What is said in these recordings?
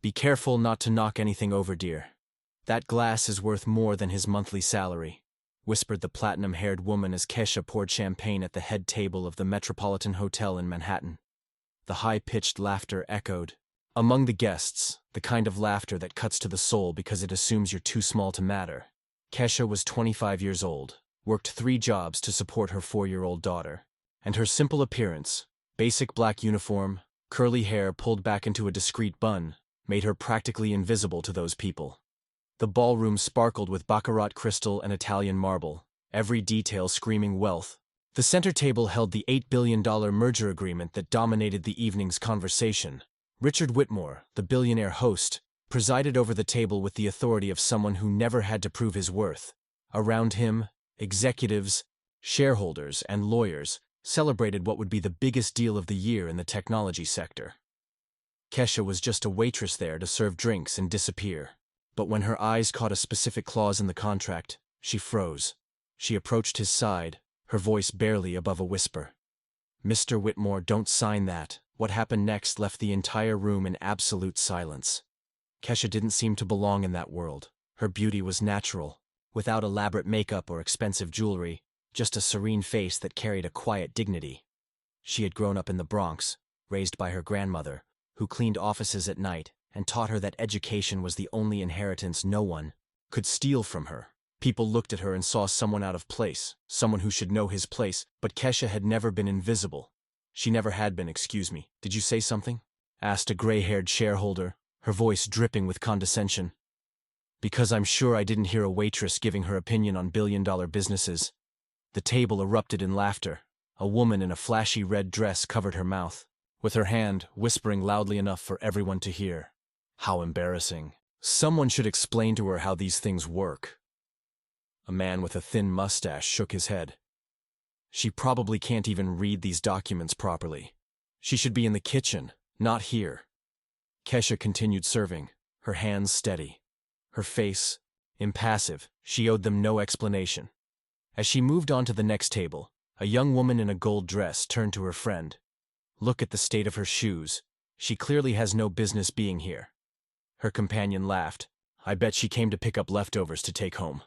Be careful not to knock anything over, dear. That glass is worth more than his monthly salary, whispered the platinum-haired woman as Kesha poured champagne at the head table of the Metropolitan Hotel in Manhattan. The high-pitched laughter echoed. Among the guests, the kind of laughter that cuts to the soul because it assumes you're too small to matter. Kesha was 25 years old, worked 3 jobs to support her 4-year-old daughter, and her simple appearance, basic black uniform, curly hair pulled back into a discreet bun, made her practically invisible to those people. The ballroom sparkled with baccarat crystal and Italian marble, every detail screaming wealth. The center table held the $8 billion merger agreement that dominated the evening's conversation. Richard Whitmore, the billionaire host, presided over the table with the authority of someone who never had to prove his worth. Around him, executives, shareholders, and lawyers celebrated what would be the biggest deal of the year in the technology sector. Kesha was just a waitress there to serve drinks and disappear. But when her eyes caught a specific clause in the contract, she froze. She approached his side, her voice barely above a whisper. "Mr. Whitmore, don't sign that." What happened next left the entire room in absolute silence. Kesha didn't seem to belong in that world. Her beauty was natural, without elaborate makeup or expensive jewelry, just a serene face that carried a quiet dignity. She had grown up in the Bronx, raised by her grandmother, who cleaned offices at night and taught her that education was the only inheritance no one could steal from her. People looked at her and saw someone out of place, someone who should know his place, but Kesha had never been invisible. She never had been. "Excuse me, did you say something?" asked a gray-haired shareholder, her voice dripping with condescension. "Because I'm sure I didn't hear a waitress giving her opinion on billion-dollar businesses." The table erupted in laughter. A woman in a flashy red dress covered her mouth, with her hand whispering loudly enough for everyone to hear. How embarrassing. Someone should explain to her how these things work. A man with a thin mustache shook his head. She probably can't even read these documents properly. She should be in the kitchen, not here. Kesha continued serving, her hands steady. Her face impassive. She owed them no explanation. As she moved on to the next table, a young woman in a gold dress turned to her friend. "Look at the state of her shoes. She clearly has no business being here." Her companion laughed. "I bet she came to pick up leftovers to take home."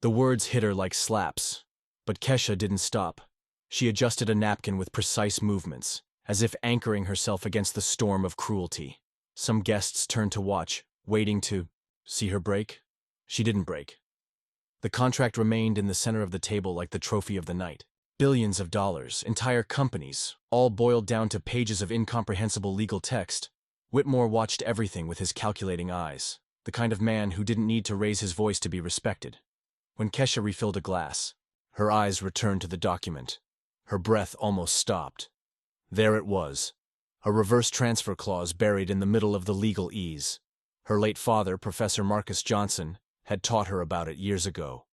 The words hit her like slaps. But Kesha didn't stop. She adjusted a napkin with precise movements, as if anchoring herself against the storm of cruelty. Some guests turned to watch, waiting to see her break. She didn't break. The contract remained in the center of the table like the trophy of the night. Billions of dollars, entire companies, all boiled down to pages of incomprehensible legal text. Whitmore watched everything with his calculating eyes, the kind of man who didn't need to raise his voice to be respected. When Kesha refilled a glass, her eyes returned to the document. Her breath almost stopped. There it was, a reverse transfer clause buried in the middle of the legal ease. Her late father, Professor Marcus Johnson, had taught her about it years ago.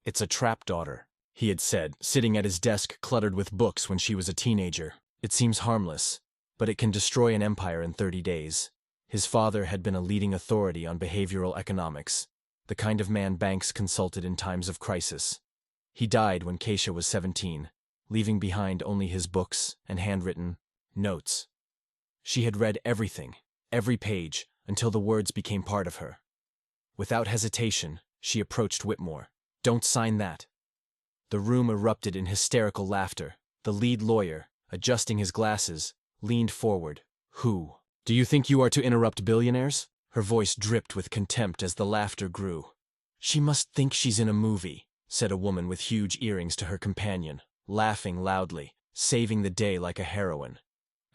"It's a trap, daughter," he had said, sitting at his desk cluttered with books when she was a teenager. "It seems harmless, but it can destroy an empire in 30 days. His father had been a leading authority on behavioral economics, the kind of man banks consulted in times of crisis. He died when Kesha was 17, leaving behind only his books and handwritten notes. She had read everything, every page, until the words became part of her. Without hesitation, she approached Whitmore. "Don't sign that." The room erupted in hysterical laughter. The lead lawyer, adjusting his glasses, leaned forward. "Who do you think you are to interrupt billionaires?" Her voice dripped with contempt as the laughter grew. "She must think she's in a movie," said a woman with huge earrings to her companion, laughing loudly, saving the day like a heroine.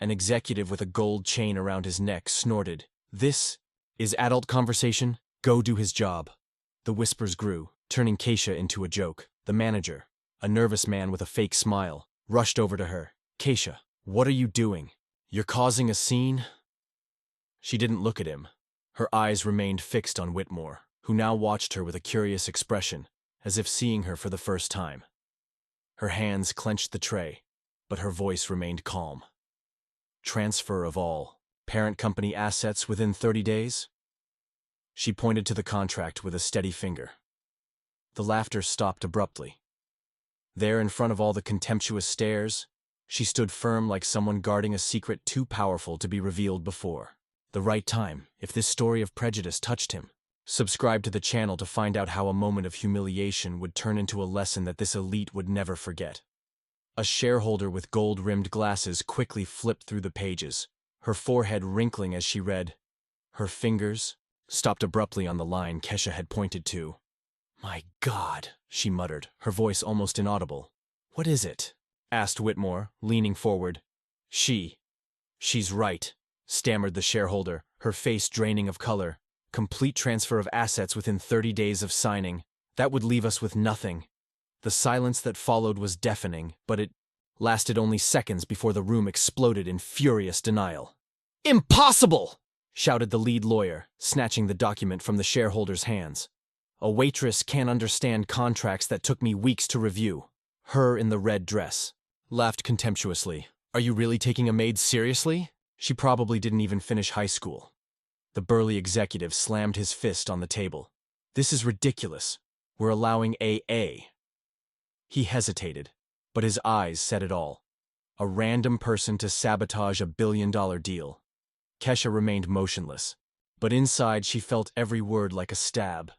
An executive with a gold chain around his neck snorted, "This is adult conversation. Go do his job." The whispers grew, turning Kesha into a joke. The manager, a nervous man with a fake smile, rushed over to her. "Kesha, what are you doing? You're causing a scene?" She didn't look at him. Her eyes remained fixed on Whitmore, who now watched her with a curious expression, as if seeing her for the first time. Her hands clenched the tray, but her voice remained calm. "Transfer of all parent company assets within 30 days? She pointed to the contract with a steady finger. The laughter stopped abruptly. There in front of all the contemptuous stares, she stood firm like someone guarding a secret too powerful to be revealed before. The right time, if this story of prejudice touched him. Subscribe to the channel to find out how a moment of humiliation would turn into a lesson that this elite would never forget. A shareholder with gold-rimmed glasses quickly flipped through the pages, her forehead wrinkling as she read. Her fingers stopped abruptly on the line Kesha had pointed to. "My God," she muttered, her voice almost inaudible. "What is it?" asked Whitmore, leaning forward. She's right," stammered the shareholder, her face draining of color. "Complete transfer of assets within 30 days of signing. That would leave us with nothing." The silence that followed was deafening, but it lasted only seconds before the room exploded in furious denial. "Impossible!" shouted the lead lawyer, snatching the document from the shareholder's hands. "A waitress can't understand contracts that took me weeks to review." Her in the red dress laughed contemptuously. "Are you really taking a maid seriously? She probably didn't even finish high school." The burly executive slammed his fist on the table. "This is ridiculous. We're allowing AA." He hesitated, but his eyes said it all. A random person to sabotage a billion-dollar deal. Kesha remained motionless, but inside she felt every word like a stab.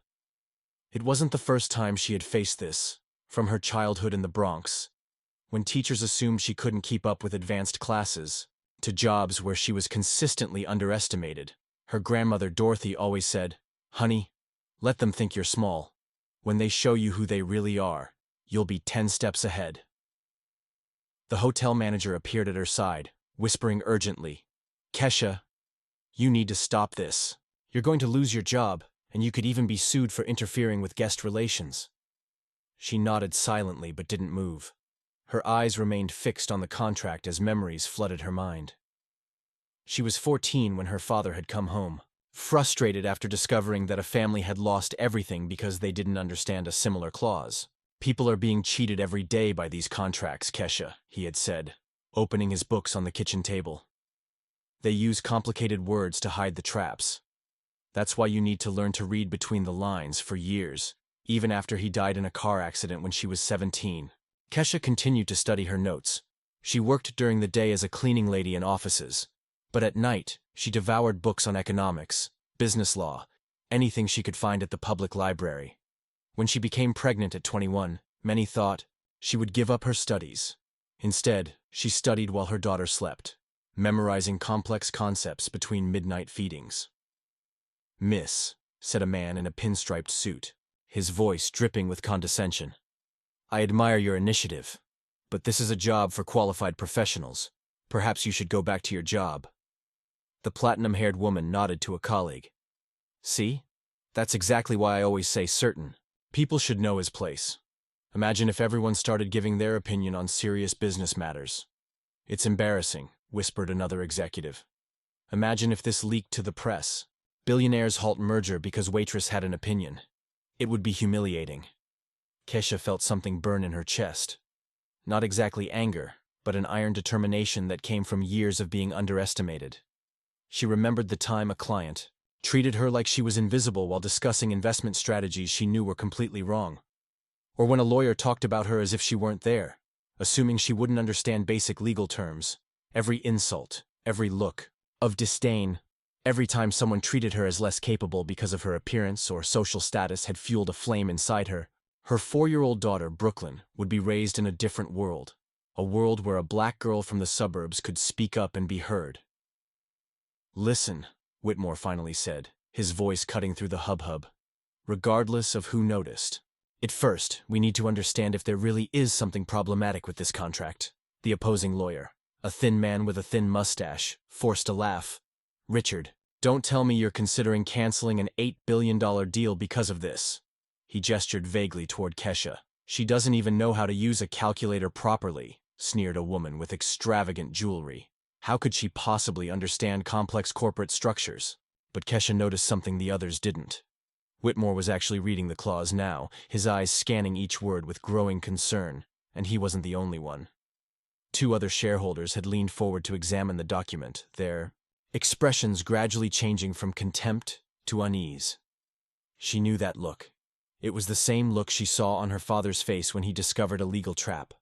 It wasn't the first time she had faced this, from her childhood in the Bronx, when teachers assumed she couldn't keep up with advanced classes, to jobs where she was consistently underestimated. Her grandmother Dorothy always said, "Honey, let them think you're small. When they show you who they really are, you'll be 10 steps ahead." The hotel manager appeared at her side, whispering urgently, "Kesha, you need to stop this. You're going to lose your job, and you could even be sued for interfering with guest relations." She nodded silently but didn't move. Her eyes remained fixed on the contract as memories flooded her mind. She was 14 when her father had come home, frustrated after discovering that a family had lost everything because they didn't understand a similar clause. "People are being cheated every day by these contracts, Kesha," he had said, opening his books on the kitchen table. "They use complicated words to hide the traps. That's why you need to learn to read between the lines." For years, even after he died in a car accident when she was 17, Kesha continued to study her notes. She worked during the day as a cleaning lady in offices, but at night she devoured books on economics, business law, anything she could find at the public library. When she became pregnant at 21, many thought she would give up her studies. Instead, she studied while her daughter slept, memorizing complex concepts between midnight feedings. "Miss," said a man in a pinstriped suit, his voice dripping with condescension, "I admire your initiative, but this is a job for qualified professionals. Perhaps you should go back to your job." The platinum-haired woman nodded to a colleague. "See? That's exactly why I always say certain people should know his place. Imagine if everyone started giving their opinion on serious business matters." "It's embarrassing," whispered another executive. "Imagine if this leaked to the press. Billionaires halt merger because Waitress had an opinion. It would be humiliating." Kesha felt something burn in her chest. Not exactly anger, but an iron determination that came from years of being underestimated. She remembered the time a client treated her like she was invisible while discussing investment strategies she knew were completely wrong. Or when a lawyer talked about her as if she weren't there, assuming she wouldn't understand basic legal terms. Every insult, every look of disdain, every time someone treated her as less capable because of her appearance or social status had fueled a flame inside her. Her 4-year-old daughter, Brooklyn, would be raised in a different world, a world where a black girl from the suburbs could speak up and be heard. "Listen," Whitmore finally said, his voice cutting through the hubbub. "Regardless of who noticed. At first, we need to understand if there really is something problematic with this contract." The opposing lawyer, a thin man with a thin mustache, forced a laugh. "Richard, don't tell me you're considering canceling an $8 billion deal because of this." He gestured vaguely toward Kesha. "She doesn't even know how to use a calculator properly," sneered a woman with extravagant jewelry. "How could she possibly understand complex corporate structures?" But Kesha noticed something the others didn't. Whitmore was actually reading the clause now, his eyes scanning each word with growing concern, and he wasn't the only one. 2 other shareholders had leaned forward to examine the document, their expressions gradually changing from contempt to unease. She knew that look. It was the same look she saw on her father's face when he discovered a legal trap.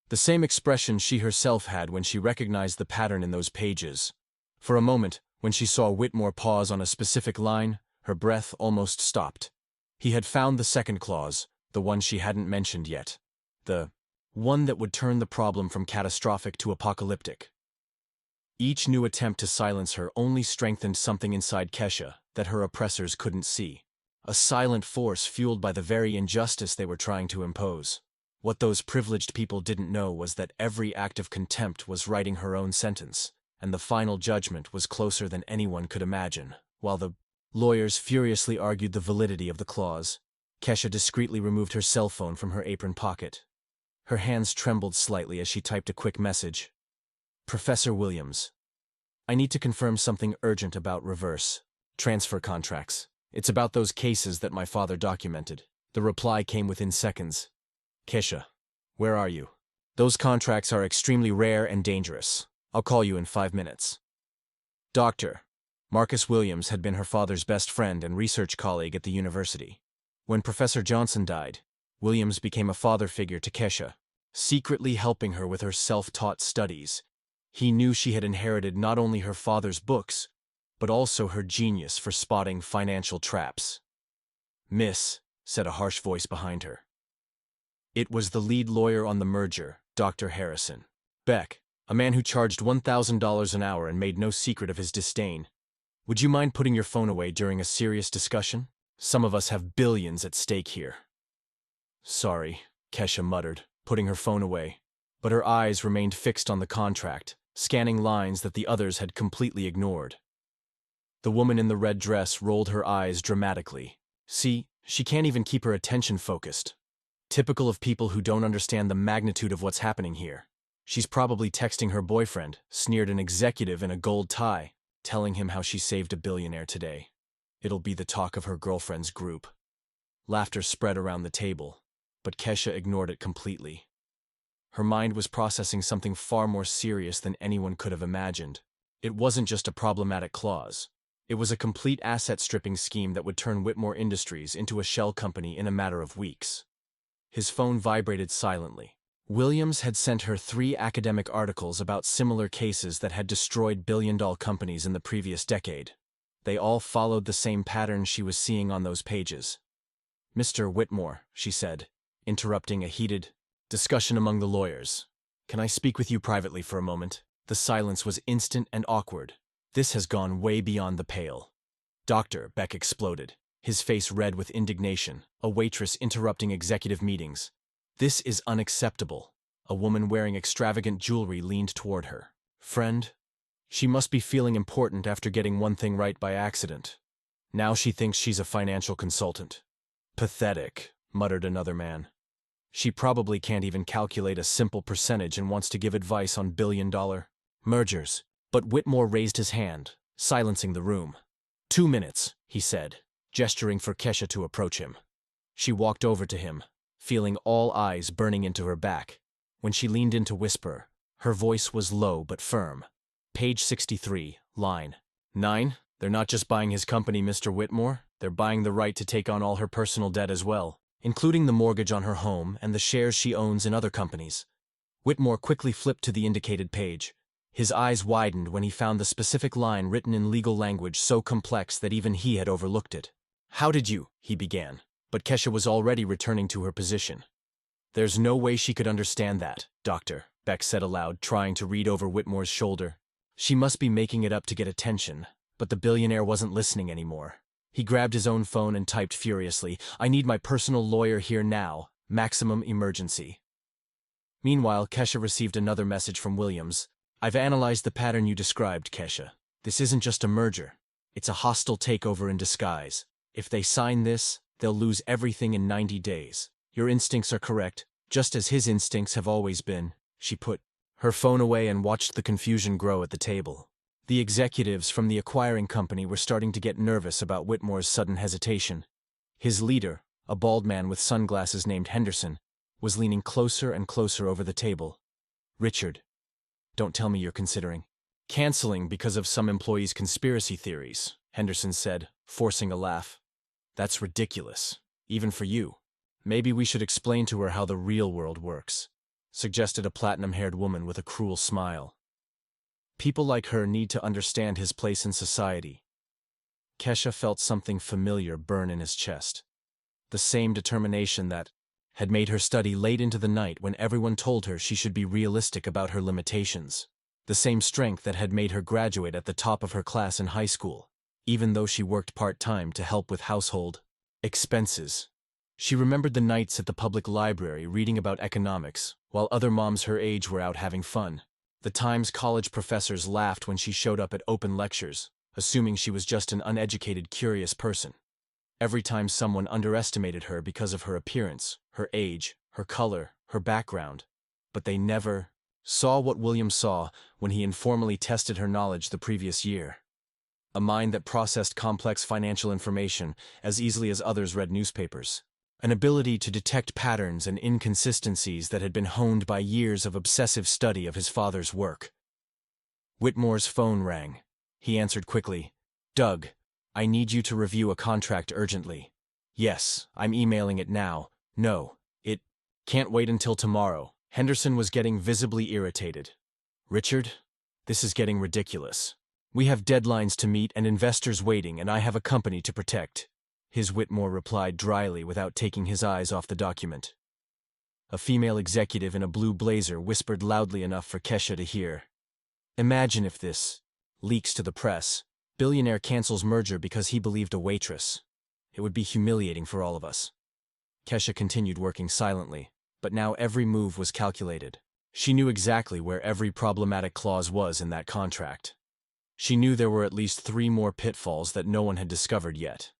The same expression she herself had when she recognized the pattern in those pages. For a moment, When she saw Whitmore pause on a specific line, her breath almost stopped. He had found the second clause, the one she hadn't mentioned yet. The one that would turn the problem from catastrophic to apocalyptic. Each new attempt to silence her only strengthened something inside Kesha that her oppressors couldn't see. A silent force fueled by the very injustice they were trying to impose. What those privileged people didn't know was that every act of contempt was writing her own sentence, and the final judgment was closer than anyone could imagine. While the lawyers furiously argued the validity of the clause, Kesha discreetly removed her cell phone from her apron pocket. Her hands trembled slightly as she typed a quick message. Professor Williams, I need to confirm something urgent about reverse transfer contracts. It's about those cases that my father documented. The reply came within seconds. Kesha, where are you? Those contracts are extremely rare and dangerous. I'll call you in 5 minutes. Doctor. Marcus Williams had been her father's best friend and research colleague at the university. When Professor Johnson died, Williams became a father figure to Kesha, secretly helping her with her self-taught studies. He knew she had inherited not only her father's books, but also her genius for spotting financial traps. Miss, said a harsh voice behind her. It was the lead lawyer on the merger, Dr. Harrison. Beck, a man who charged $1,000 an hour and made no secret of his disdain. Would you mind putting your phone away during a serious discussion? Some of us have billions at stake here. Sorry, Kesha muttered, putting her phone away, but her eyes remained fixed on the contract, scanning lines that the others had completely ignored. The woman in the red dress rolled her eyes dramatically. See, she can't even keep her attention focused. Typical of people who don't understand the magnitude of what's happening here. She's probably texting her boyfriend, sneered an executive in a gold tie, telling him how she saved a billionaire today. It'll be the talk of her girlfriend's group. Laughter spread around the table, but Kesha ignored it completely. Her mind was processing something far more serious than anyone could have imagined. It wasn't just a problematic clause. It was a complete asset-stripping scheme that would turn Whitmore Industries into a shell company in a matter of weeks. His phone vibrated silently. Williams had sent her 3 academic articles about similar cases that had destroyed billion-dollar companies in the previous decade. They all followed the same pattern she was seeing on those pages. Mr. Whitmore, she said, interrupting a heated discussion among the lawyers. Can I speak with you privately for a moment? The silence was instant and awkward. This has gone way beyond the pale. Doctor, Beck exploded, his face red with indignation, a waitress interrupting executive meetings. This is unacceptable. A woman wearing extravagant jewelry leaned toward her. Friend? She must be feeling important after getting one thing right by accident. Now she thinks she's a financial consultant. Pathetic, muttered another man. She probably can't even calculate a simple percentage and wants to give advice on billion-dollar mergers. But Whitmore raised his hand, silencing the room. 2 minutes, he said, gesturing for Kesha to approach him. She walked over to him, feeling all eyes burning into her back. When she leaned in to whisper, her voice was low but firm. Page 63, line 9. They're not just buying his company, Mr. Whitmore. They're buying the right to take on all her personal debt as well, including the mortgage on her home and the shares she owns in other companies. Whitmore quickly flipped to the indicated page. His eyes widened when he found the specific line written in legal language so complex that even he had overlooked it. How did you? He began, but Kesha was already returning to her position. There's no way she could understand that, Doctor, Beck said aloud, trying to read over Whitmore's shoulder. She must be making it up to get attention, but the billionaire wasn't listening anymore. He grabbed his own phone and typed furiously, I need my personal lawyer here now, maximum emergency. Meanwhile, Kesha received another message from Williams. I've analyzed the pattern you described, Kesha. This isn't just a merger. It's a hostile takeover in disguise. If they sign this, they'll lose everything in 90 days. Your instincts are correct, just as his instincts have always been. She put her phone away and watched the confusion grow at the table. The executives from the acquiring company were starting to get nervous about Whitmore's sudden hesitation. His leader, a bald man with sunglasses named Henderson, was leaning closer and closer over the table. Richard, don't tell me you're considering canceling because of some employees' conspiracy theories, Henderson said, forcing a laugh. That's ridiculous, even for you. Maybe we should explain to her how the real world works, suggested a platinum-haired woman with a cruel smile. People like her need to understand his place in society. Kesha felt something familiar burn in his chest. The same determination that had made her study late into the night when everyone told her she should be realistic about her limitations. The same strength that had made her graduate at the top of her class in high school, even though she worked part-time to help with household expenses. She remembered the nights at the public library reading about economics, while other moms her age were out having fun. The times college professors laughed when she showed up at open lectures, assuming she was just an uneducated, curious person. Every time someone underestimated her because of her appearance, her age, her color, her background. But they never saw what William saw when he informally tested her knowledge the previous year. A mind that processed complex financial information as easily as others read newspapers. An ability to detect patterns and inconsistencies that had been honed by years of obsessive study of his father's work. Whitmore's phone rang. He answered quickly. "Doug, I need you to review a contract urgently." "Yes, I'm emailing it now." "No, it can't wait until tomorrow." Henderson was getting visibly irritated. "Richard, this is getting ridiculous. We have deadlines to meet and investors waiting, and I have a company to protect." Whitmore replied dryly without taking his eyes off the document. A female executive in a blue blazer whispered loudly enough for Kesha to hear. "Imagine if this leaks to the press. Billionaire cancels merger because he believed a waitress. It would be humiliating for all of us." Kesha continued working silently, but now every move was calculated. She knew exactly where every problematic clause was in that contract. She knew there were at least 3 more pitfalls that no one had discovered yet.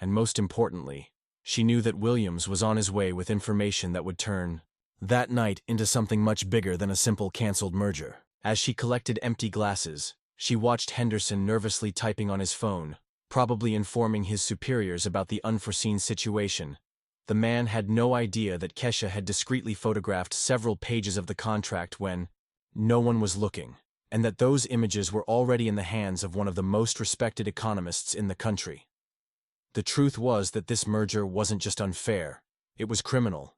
And most importantly, she knew that Williams was on his way with information that would turn that night into something much bigger than a simple canceled merger. As she collected empty glasses, she watched Henderson nervously typing on his phone, probably informing his superiors about the unforeseen situation. The man had no idea that Kesha had discreetly photographed several pages of the contract when no one was looking, and that those images were already in the hands of one of the most respected economists in the country. The truth was that this merger wasn't just unfair, it was criminal.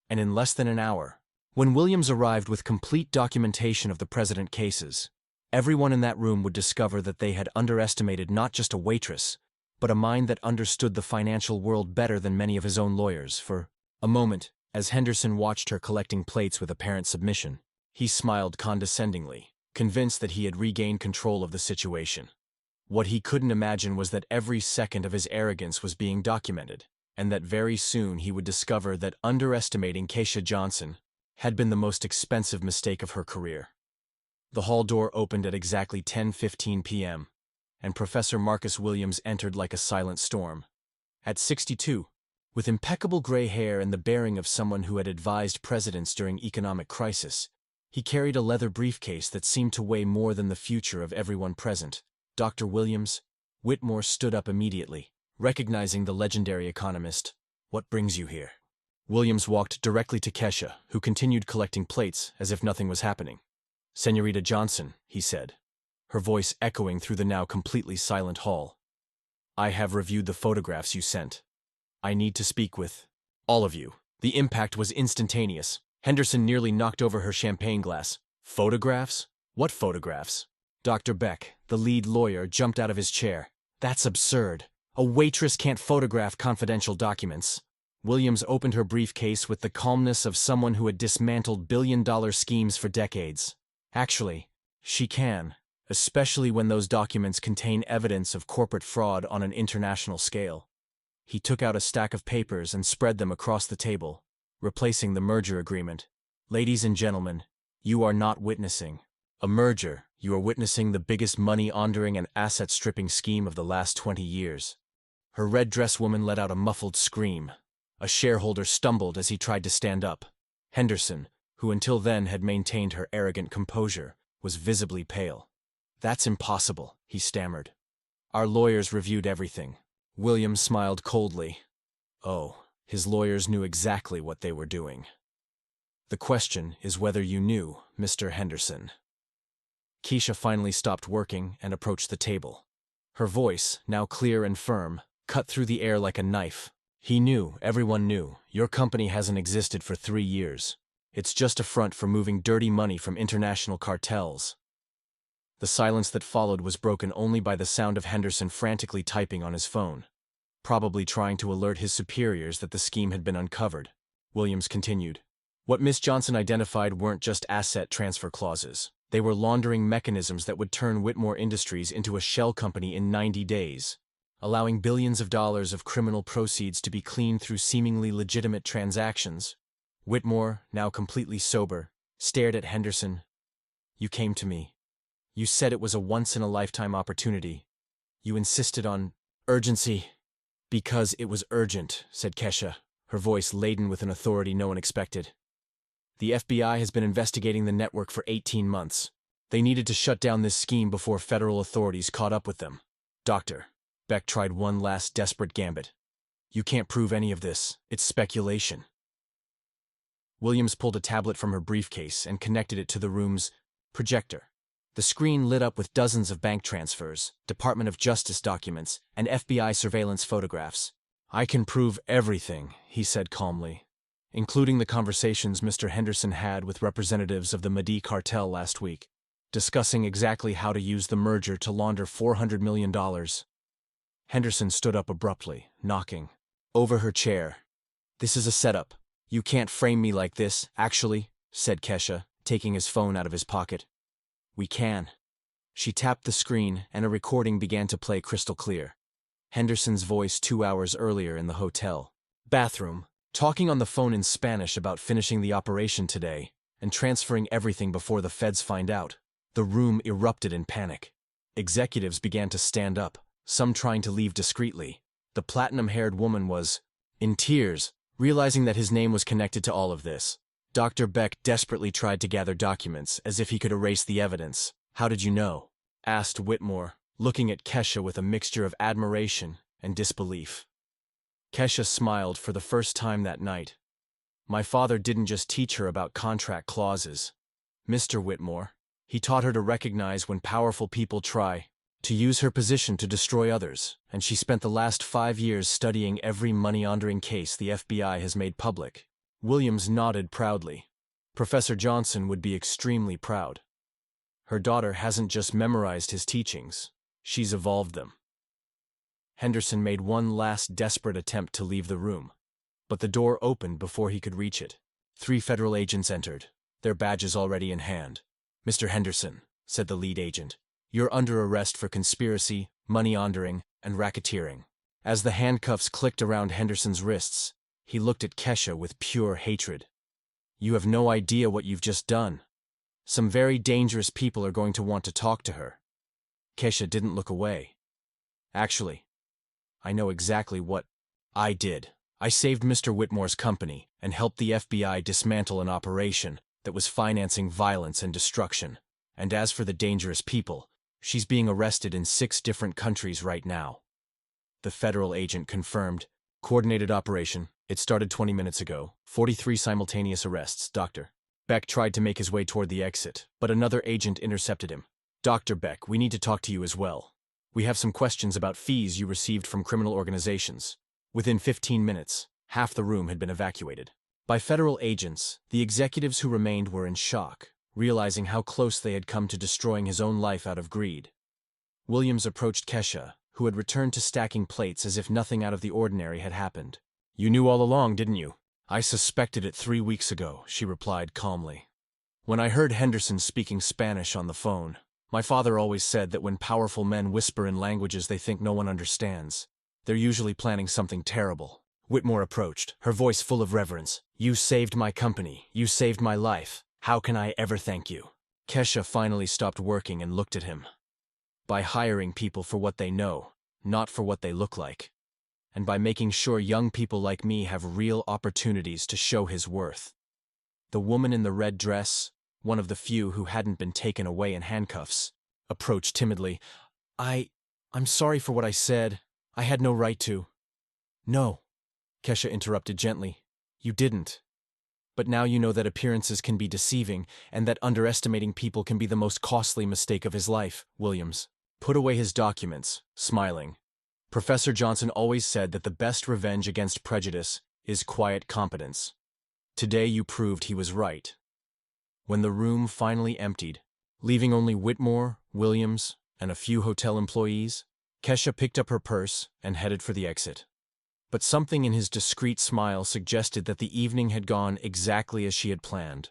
And in less than an hour, when Williams arrived with complete documentation of the precedent cases, everyone in that room would discover that they had underestimated not just a waitress, but a mind that understood the financial world better than many of his own lawyers. For a moment, as Henderson watched her collecting plates with apparent submission, he smiled condescendingly, convinced that he had regained control of the situation. What he couldn't imagine was that every second of his arrogance was being documented, and that very soon he would discover that underestimating Kesha Johnson had been the most expensive mistake of her career. The hall door opened at exactly 10:15 p.m., and Professor Marcus Williams entered like a silent storm. At 62, with impeccable gray hair and the bearing of someone who had advised presidents during economic crisis, he carried a leather briefcase that seemed to weigh more than the future of everyone present. "Dr. Williams," Whitmore stood up immediately, recognizing the legendary economist. "What brings you here?" Williams walked directly to Kesha, who continued collecting plates as if nothing was happening. "Senorita Johnson," he said, her voice echoing through the now completely silent hall. "I have reviewed the photographs you sent. I need to speak with all of you." The impact was instantaneous. Henderson nearly knocked over her champagne glass. "Photographs? What photographs?" Dr. Beck, the lead lawyer, jumped out of his chair. "That's absurd. A waitress can't photograph confidential documents." Williams opened her briefcase with the calmness of someone who had dismantled billion-dollar schemes for decades. "Actually, she can, especially when those documents contain evidence of corporate fraud on an international scale." He took out a stack of papers and spread them across the table, replacing the merger agreement. "Ladies and gentlemen, you are not witnessing a merger. You are witnessing the biggest money-laundering and asset-stripping scheme of the last 20 years. Her red dress woman let out a muffled scream. A shareholder stumbled as he tried to stand up. Henderson, who until then had maintained her arrogant composure, was visibly pale. "That's impossible," he stammered. "Our lawyers reviewed everything." Williams smiled coldly. Oh, his lawyers knew exactly what they were doing. "The question is whether you knew, Mr. Henderson." Kesha finally stopped working and approached the table. Her voice, now clear and firm, cut through the air like a knife. "He knew, everyone knew. Your company hasn't existed for 3 years. It's just a front for moving dirty money from international cartels." The silence that followed was broken only by the sound of Henderson frantically typing on his phone, probably trying to alert his superiors that the scheme had been uncovered. Williams continued. What Miss Johnson identified weren't just asset transfer clauses. They were laundering mechanisms that would turn Whitmore Industries into a shell company in 90 days, allowing billions of dollars of criminal proceeds to be cleaned through seemingly legitimate transactions. Whitmore, now completely sober, stared at Henderson. You came to me. You said it was a once-in-a-lifetime opportunity. You insisted on urgency. Because it was urgent, said Kesha, her voice laden with an authority no one expected. The FBI has been investigating the network for 18 months. They needed to shut down this scheme before federal authorities caught up with them. Doctor, Beck tried one last desperate gambit. You can't prove any of this. It's speculation. Williams pulled a tablet from her briefcase and connected it to the room's projector. The screen lit up with dozens of bank transfers, Department of Justice documents, and FBI surveillance photographs. I can prove everything, he said calmly, including the conversations Mr. Henderson had with representatives of the Mahdi cartel last week, discussing exactly how to use the merger to launder $400 million. Henderson stood up abruptly, knocking over her chair. This is a setup. You can't frame me like this, actually, said Kesha, taking his phone out of his pocket. We can. She tapped the screen, and a recording began to play crystal clear. Henderson's voice 2 hours earlier in the hotel bathroom, talking on the phone in Spanish about finishing the operation today and transferring everything before the feds find out. The room erupted in panic. Executives began to stand up, some trying to leave discreetly. The platinum-haired woman was in tears, realizing that his name was connected to all of this. Dr. Beck desperately tried to gather documents, as if he could erase the evidence. How did you know? Asked Whitmore, looking at Kesha with a mixture of admiration and disbelief. Kesha smiled for the first time that night. My father didn't just teach her about contract clauses. Mr. Whitmore, he taught her to recognize when powerful people try to use her position to destroy others, and she spent the last 5 years studying every money-laundering case the FBI has made public. Williams nodded proudly. Professor Johnson would be extremely proud. Her daughter hasn't just memorized his teachings, she's evolved them. Henderson made one last desperate attempt to leave the room, but the door opened before he could reach it. 3 federal agents entered, their badges already in hand. Mr. Henderson, said the lead agent, you're under arrest for conspiracy, money laundering, and racketeering. As the handcuffs clicked around Henderson's wrists, he looked at Kesha with pure hatred. You have no idea what you've just done. Some very dangerous people are going to want to talk to her. Kesha didn't look away. Actually, I know exactly what I did. I saved Mr. Whitmore's company and helped the FBI dismantle an operation that was financing violence and destruction. And as for the dangerous people, she's being arrested in 6 different countries right now. The federal agent confirmed. Coordinated operation. It started 20 minutes ago. 43 simultaneous arrests, Dr. Beck tried to make his way toward the exit, but another agent intercepted him. Dr. Beck, we need to talk to you as well. We have some questions about fees you received from criminal organizations. Within 15 minutes, half the room had been evacuated. By federal agents, the executives who remained were in shock, realizing how close they had come to destroying his own life out of greed. Williams approached Kesha, who had returned to stacking plates as if nothing out of the ordinary had happened. You knew all along, didn't you? I suspected it 3 weeks ago, she replied calmly. When I heard Henderson speaking Spanish on the phone, my father always said that when powerful men whisper in languages they think no one understands, they're usually planning something terrible. Whitmore approached, her voice full of reverence. You saved my company. You saved my life. How can I ever thank you? Kesha finally stopped working and looked at him. By hiring people for what they know, not for what they look like. And by making sure young people like me have real opportunities to show his worth. The woman in the red dress, one of the few who hadn't been taken away in handcuffs, approached timidly. I'm sorry for what I said. I had no right to. No, Kesha interrupted gently. You didn't. But now you know that appearances can be deceiving and that underestimating people can be the most costly mistake of his life, Williams put away his documents, smiling. Professor Johnson always said that the best revenge against prejudice is quiet competence. Today you proved he was right. When the room finally emptied, leaving only Whitmore, Williams, and a few hotel employees, Kesha picked up her purse and headed for the exit. But something in his discreet smile suggested that the evening had gone exactly as she had planned.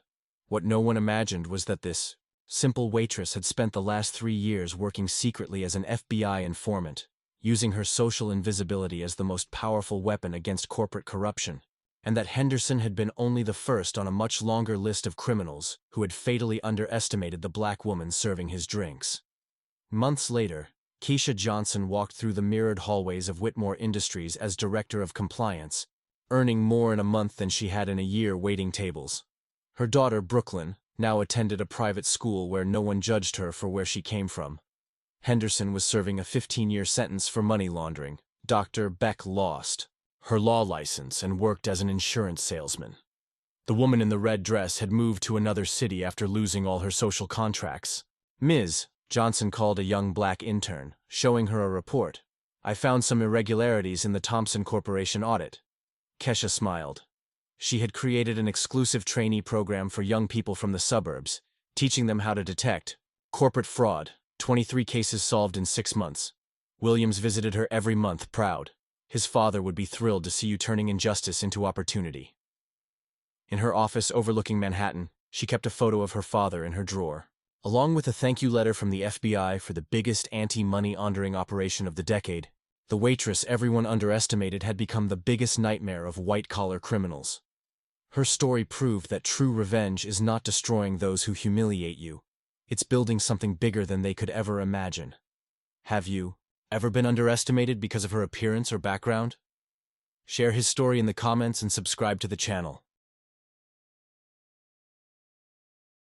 What no one imagined was that this simple waitress had spent the last 3 years working secretly as an FBI informant, using her social invisibility as the most powerful weapon against corporate corruption, and that Henderson had been only the first on a much longer list of criminals who had fatally underestimated the black woman serving his drinks. Months later, Kesha Johnson walked through the mirrored hallways of Whitmore Industries as Director of Compliance, earning more in a month than she had in a year waiting tables. Her daughter, Brooklyn, now attended a private school where no one judged her for where she came from. Henderson was serving a 15-year sentence for money laundering. Dr. Beck lost her law license and worked as an insurance salesman. The woman in the red dress had moved to another city after losing all her social contracts. Ms. Johnson called a young black intern, showing her a report. "I found some irregularities in the Thompson Corporation audit." Kesha smiled. She had created an exclusive trainee program for young people from the suburbs, teaching them how to detect corporate fraud. 23 cases solved in 6 months. Williams visited her every month, proud. His father would be thrilled to see you turning injustice into opportunity. In her office overlooking Manhattan, she kept a photo of her father in her drawer, along with a thank you letter from the FBI for the biggest anti-money laundering operation of the decade. The waitress everyone underestimated had become the biggest nightmare of white-collar criminals. Her story proved that true revenge is not destroying those who humiliate you. It's building something bigger than they could ever imagine. Have you ever been underestimated because of her appearance or background? Share his story in the comments and subscribe to the channel.